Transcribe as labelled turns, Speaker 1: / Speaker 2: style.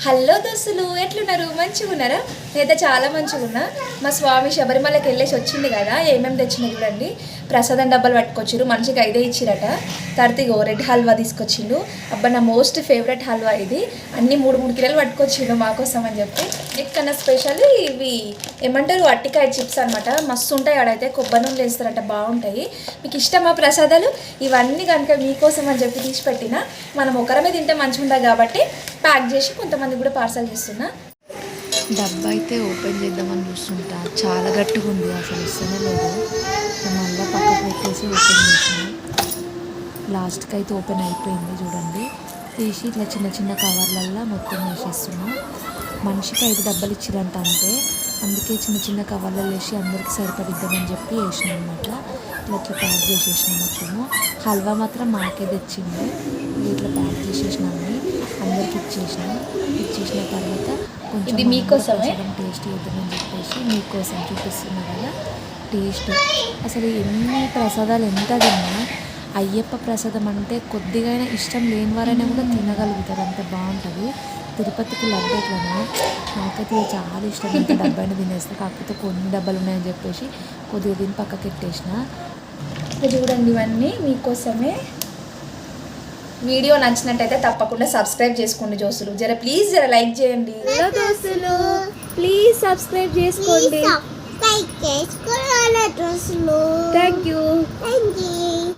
Speaker 1: Hello దోస్తులు, ఎట్లున్నారు? మంచిగా ఉన్నారా? నేనైతే చాలా మంచిగా ఉన్నా. మా స్వామి శబరిమలకి వెళ్ళేసి వచ్చింది కదా, ఏమేమి తెచ్చింది చూడండి. ప్రసాదం డబ్బాలు పట్టుకొచ్చిరు, మనిషికి 5 ఇచ్చిరట. తర్తిగో రెడ్ హల్వా తీసుకొచ్చిండు. అబ్బా, నా మోస్ట్ ఫేవరెట్ హల్వా ఇది. అన్ని 3 కిలోలు పట్టుకొచ్చిండు మా కోసం అని చెప్పి. ఎక్కడన్నా స్పెషల్ ఇవి ఏమంటారు, అట్టికాయ చిప్స్ అనమాట. మస్తు ఉంటాయి. ఆడైతే కొబ్బరి నూనెలు వేస్తారట, బాగుంటాయి. మీకు ఇష్టమా ప్రసాదాలు? ఇవన్నీ కనుక మీకోసం అని చెప్పి తీసి పెట్టిన. మనం ఒకరమే తింటే మంచిగా ఉంటుంది కాబట్టి ప్యాక్ చేసి కొంతమంది కూడా పార్సల్ చేస్తున్నా.
Speaker 2: డబ్బా అయితే ఓపెన్ చేద్దామని చూస్తుంటా, చాలా గట్టిగా ఉంది, అసలు ఇస్తూనే లేదు. మళ్ళీ పక్కకు పెట్టేసి ఓపెన్ చేసిన. లాస్ట్కి అయితే ఓపెన్ అయిపోయింది. చూడండి, తీసి ఇట్లా చిన్న చిన్న కవర్లల్లో మొత్తం వేసేస్తున్నా. మనిషికి 5 డబ్బాలు ఇచ్చిరంట అంతే, అందుకే చిన్న చిన్న కవర్లలో వేసి అందరికి సరిపడిద్దామని చెప్పి వేసిన అనమాట. ఇట్లా ప్యాక్ చేసేసిన మొత్తము. హల్వా మాత్రం మాకే తెచ్చింది. ఇట్లా ప్యాక్ చేసేసినామని అందరికి ఇచ్చేసిన తర్వాత కొంచెం
Speaker 1: ఇది మీకోసమే
Speaker 2: టేస్ట్ చేద్దామని చెప్పేసి మీకోసం చూపిస్తున్నా కదా. టేస్ట్ అసలు ఎన్ని ప్రసాదాలు ఎంత తిన్నా, అయ్యప్ప ప్రసాదం అంటే కొద్దిగా ఇష్టం లేని వారైనా కూడా తినగలుగుతారు, అంత బాగుంటుంది. తిరుపతికి లడ్డు ఎట్లనో నాకైతే చాలా ఇష్టం. ఇంత డబ్బాని తినేస్తాను, కాకపోతే కొన్ని డబ్బాలు ఉన్నాయని చెప్పేసి కొద్దిగా దీన్ని పక్కకి పెట్టేసిన.
Speaker 1: చూడండి, ఇవన్నీ మీకోసమే. వీడియో నచ్చినట్టయితే తప్పకుండా సబ్స్క్రైబ్ చేసుకోండి దోస్తులు. ప్లీజ్ లైక్ చేయండి. హలో దోస్తులు, ప్లీజ్ సబ్స్క్రైబ్ చేసుకోండి.
Speaker 3: Like,
Speaker 1: thank you.